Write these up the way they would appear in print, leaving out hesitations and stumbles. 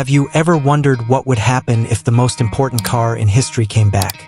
Have you ever wondered what would happen if the most important car in history came back?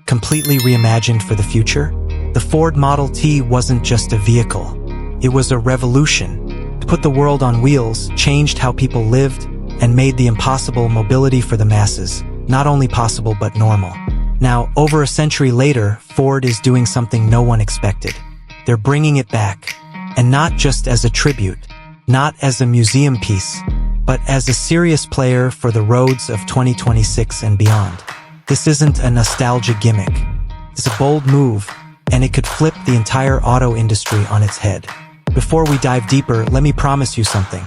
Completely reimagined for the future? The Ford Model T wasn't just a vehicle. It was a revolution. It put the world on wheels, changed how people lived, and made the impossible mobility for the masses not only possible but normal. Now, over a century later, Ford is doing something no one expected. They're bringing it back. And not just as a tribute, not as a museum piece, but as a serious player for the roads of 2026 and beyond. This isn't a nostalgia gimmick. It's a bold move, and it could flip the entire auto industry on its head. Before we dive deeper, let me promise you something.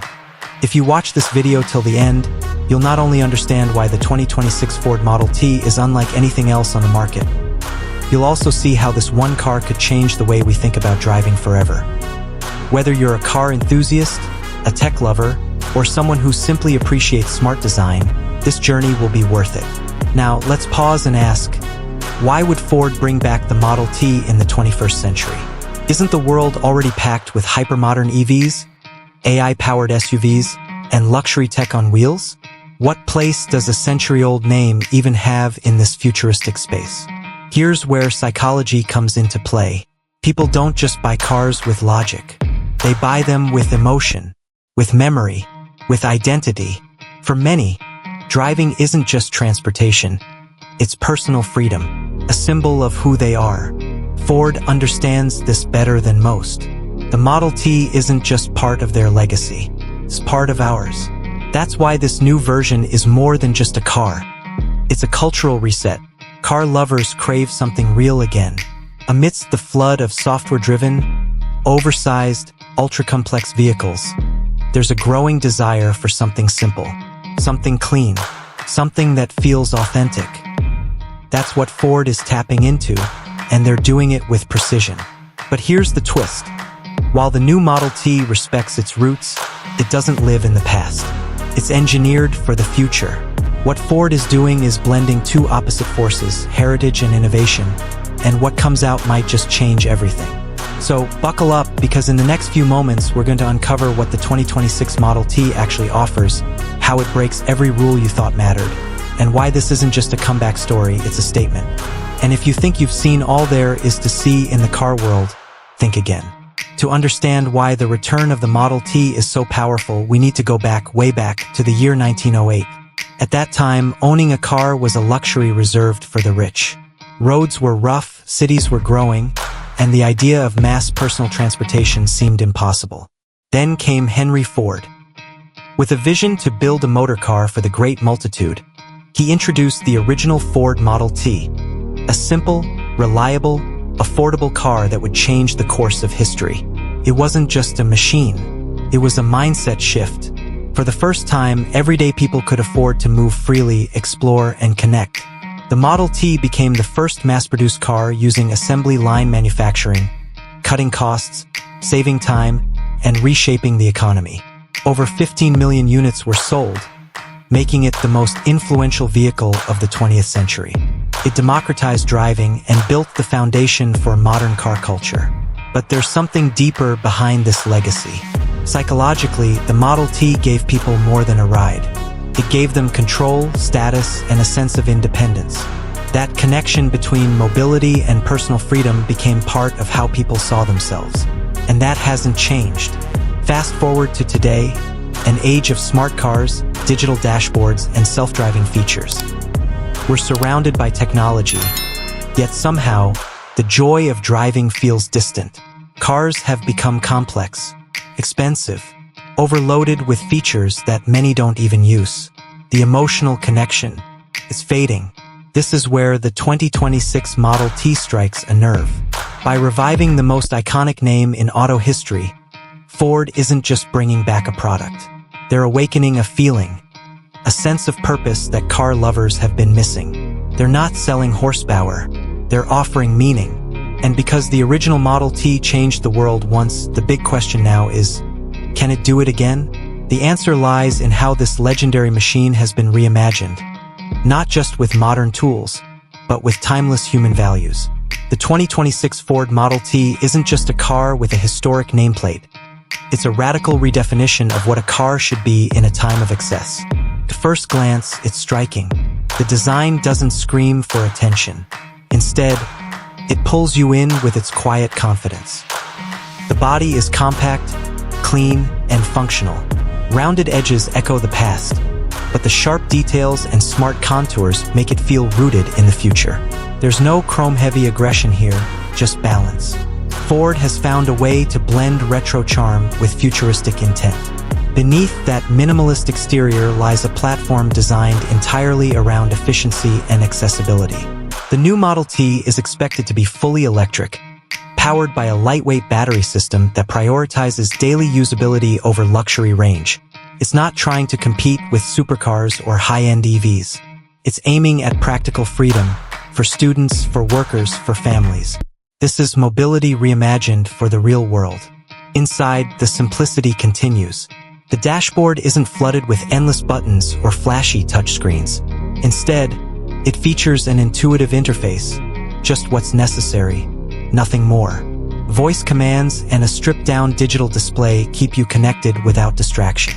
If you watch this video till the end, you'll not only understand why the 2026 Ford Model T is unlike anything else on the market, you'll also see how this one car could change the way we think about driving forever. Whether you're a car enthusiast, a tech lover, or someone who simply appreciates smart design, this journey will be worth it. Now, let's pause and ask, why would Ford bring back the Model T in the 21st century? Isn't the world already packed with hypermodern EVs, AI-powered SUVs, and luxury tech on wheels? What place does a century-old name even have in this futuristic space? Here's where psychology comes into play. People don't just buy cars with logic. They buy them with emotion, with memory, with identity. For many, driving isn't just transportation. It's personal freedom, a symbol of who they are. Ford understands this better than most. The Model T isn't just part of their legacy. It's part of ours. That's why this new version is more than just a car. It's a cultural reset. Car lovers crave something real again. Amidst the flood of software-driven, oversized, ultra-complex vehicles, there's a growing desire for something simple, something clean, something that feels authentic. That's what Ford is tapping into, and they're doing it with precision. But here's the twist. While the new Model T respects its roots, it doesn't live in the past. It's engineered for the future. What Ford is doing is blending two opposite forces, heritage and innovation, and what comes out might just change everything. So buckle up, because in the next few moments we're going to uncover what the 2026 Model T actually offers, how it breaks every rule you thought mattered, and why this isn't just a comeback story, it's a statement. And if you think you've seen all there is to see in the car world, think again. To understand why the return of the Model T is so powerful, we need to go back, way back, to the year 1908. At that time, owning a car was a luxury reserved for the rich. Roads were rough, cities were growing, and the idea of mass personal transportation seemed impossible. Then came Henry Ford. With a vision to build a motor car for the great multitude, he introduced the original Ford Model T, a simple, reliable, affordable car that would change the course of history. It wasn't just a machine, it was a mindset shift. For the first time, everyday people could afford to move freely, explore, and connect. The Model T became the first mass-produced car using assembly line manufacturing, cutting costs, saving time, and reshaping the economy. Over 15 million units were sold, making it the most influential vehicle of the 20th century. It democratized driving and built the foundation for modern car culture. But there's something deeper behind this legacy. Psychologically, the Model T gave people more than a ride. It gave them control, status, and a sense of independence. That connection between mobility and personal freedom became part of how people saw themselves. And that hasn't changed. Fast forward to today, an age of smart cars, digital dashboards, and self-driving features. We're surrounded by technology, yet somehow, the joy of driving feels distant. Cars have become complex, expensive, overloaded with features that many don't even use. The emotional connection is fading. This is where the 2026 Model T strikes a nerve. By reviving the most iconic name in auto history, Ford isn't just bringing back a product. They're awakening a feeling, a sense of purpose that car lovers have been missing. They're not selling horsepower, they're offering meaning. And because the original Model T changed the world once, the big question now is, can it do it again? The answer lies in how this legendary machine has been reimagined, not just with modern tools, but with timeless human values. The 2026 Ford Model T isn't just a car with a historic nameplate. It's a radical redefinition of what a car should be in a time of excess. At first glance, it's striking. The design doesn't scream for attention. Instead, it pulls you in with its quiet confidence. The body is compact, clean, and functional. Rounded edges echo the past, but the sharp details and smart contours make it feel rooted in the future. There's no chrome-heavy aggression here, just balance. Ford has found a way to blend retro charm with futuristic intent. Beneath that minimalist exterior lies a platform designed entirely around efficiency and accessibility. The new Model T is expected to be fully electric, powered by a lightweight battery system that prioritizes daily usability over luxury range. It's not trying to compete with supercars or high-end EVs. It's aiming at practical freedom for students, for workers, for families. This is mobility reimagined for the real world. Inside, the simplicity continues. The dashboard isn't flooded with endless buttons or flashy touchscreens. Instead, it features an intuitive interface, just what's necessary, nothing more. Voice commands and a stripped-down digital display keep you connected without distraction.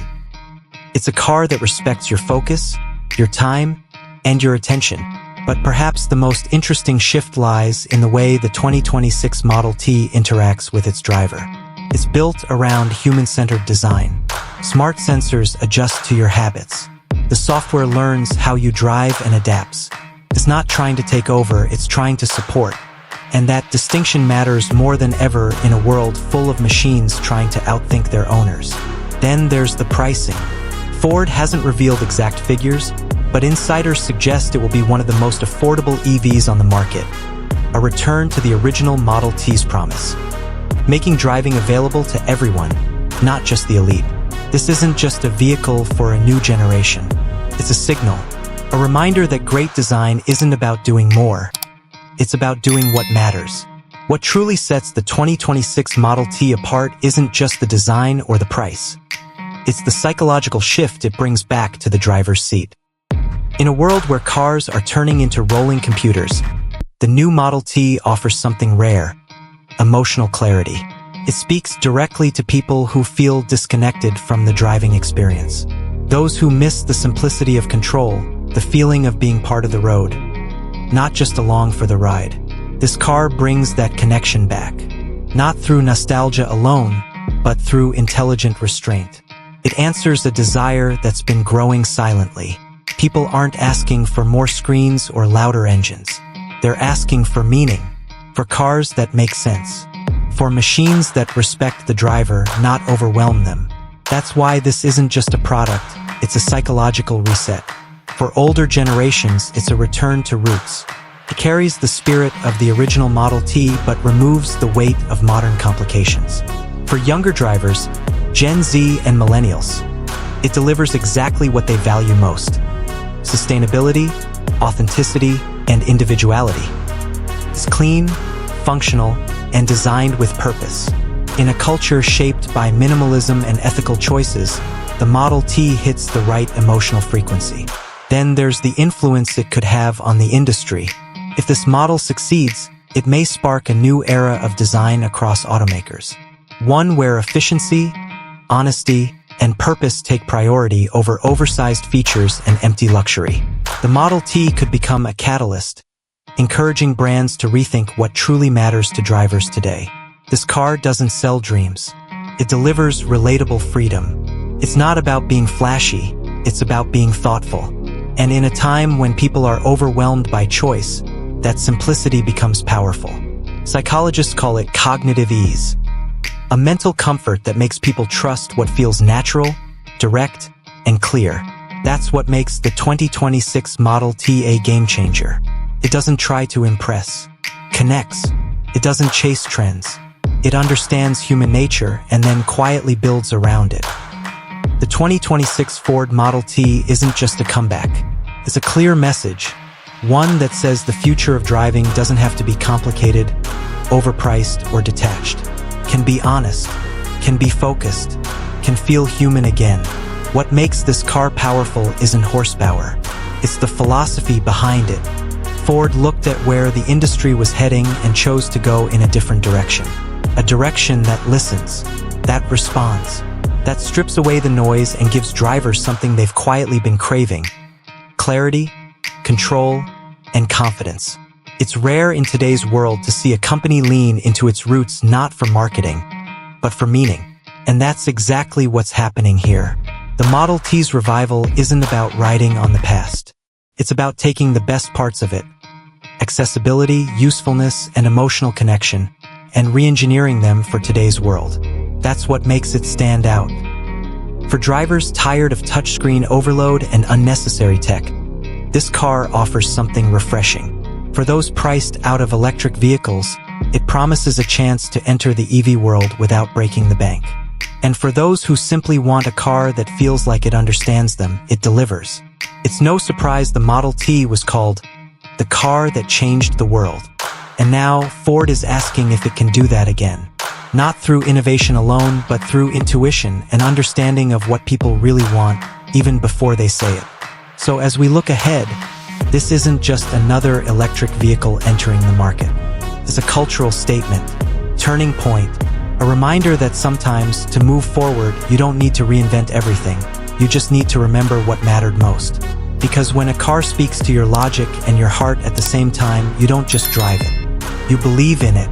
It's a car that respects your focus, your time, and your attention. But perhaps the most interesting shift lies in the way the 2026 Model T interacts with its driver. It's built around human-centered design. Smart sensors adjust to your habits. The software learns how you drive and adapts. It's not trying to take over, it's trying to support. And that distinction matters more than ever in a world full of machines trying to outthink their owners. Then there's the pricing. Ford hasn't revealed exact figures, but insiders suggest it will be one of the most affordable EVs on the market. A return to the original Model T's promise. Making driving available to everyone, not just the elite. This isn't just a vehicle for a new generation. It's a signal, a reminder that great design isn't about doing more. It's about doing what matters. What truly sets the 2026 Model T apart isn't just the design or the price. It's the psychological shift it brings back to the driver's seat. In a world where cars are turning into rolling computers, the new Model T offers something rare: emotional clarity. It speaks directly to people who feel disconnected from the driving experience. Those who miss the simplicity of control, the feeling of being part of the road, not just along for the ride. This car brings that connection back, not through nostalgia alone, but through intelligent restraint. It answers a desire that's been growing silently. People aren't asking for more screens or louder engines. They're asking for meaning, for cars that make sense, for machines that respect the driver, not overwhelm them. That's why this isn't just a product, it's a psychological reset. For older generations, it's a return to roots. It carries the spirit of the original Model T but removes the weight of modern complications. For younger drivers, Gen Z and millennials, it delivers exactly what they value most: sustainability, authenticity, and individuality. It's clean, functional, and designed with purpose. In a culture shaped by minimalism and ethical choices, the Model T hits the right emotional frequency. Then there's the influence it could have on the industry. If this model succeeds, it may spark a new era of design across automakers. One where efficiency, honesty, and purpose take priority over oversized features and empty luxury. The Model T could become a catalyst, encouraging brands to rethink what truly matters to drivers today. This car doesn't sell dreams. It delivers relatable freedom. It's not about being flashy, it's about being thoughtful. And in a time when people are overwhelmed by choice, that simplicity becomes powerful. Psychologists call it cognitive ease, a mental comfort that makes people trust what feels natural, direct, and clear. That's what makes the 2026 Model T a game changer. It doesn't try to impress, connects. It doesn't chase trends. It understands human nature and then quietly builds around it. The 2026 Ford Model T isn't just a comeback. It's a clear message, one that says the future of driving doesn't have to be complicated, overpriced, or detached. Can be honest, can be focused, can feel human again. What makes this car powerful isn't horsepower. It's the philosophy behind it. Ford looked at where the industry was heading and chose to go in a different direction. A direction that listens, that responds, that strips away the noise and gives drivers something they've quietly been craving: clarity, control, and confidence. It's rare in today's world to see a company lean into its roots not for marketing, but for meaning. And that's exactly what's happening here. The Model T's revival isn't about riding on the past. It's about taking the best parts of it: accessibility, usefulness, and emotional connection, and re-engineering them for today's world. That's what makes it stand out. For drivers tired of touchscreen overload and unnecessary tech, this car offers something refreshing. For those priced out of electric vehicles, it promises a chance to enter the EV world without breaking the bank. And for those who simply want a car that feels like it understands them, it delivers. It's no surprise the Model T was called the car that changed the world. And now, Ford is asking if it can do that again. Not through innovation alone, but through intuition and understanding of what people really want, even before they say it. So as we look ahead, this isn't just another electric vehicle entering the market. It's a cultural statement, turning point, a reminder that sometimes, to move forward, you don't need to reinvent everything. You just need to remember what mattered most. Because when a car speaks to your logic and your heart at the same time, you don't just drive it. You believe in it.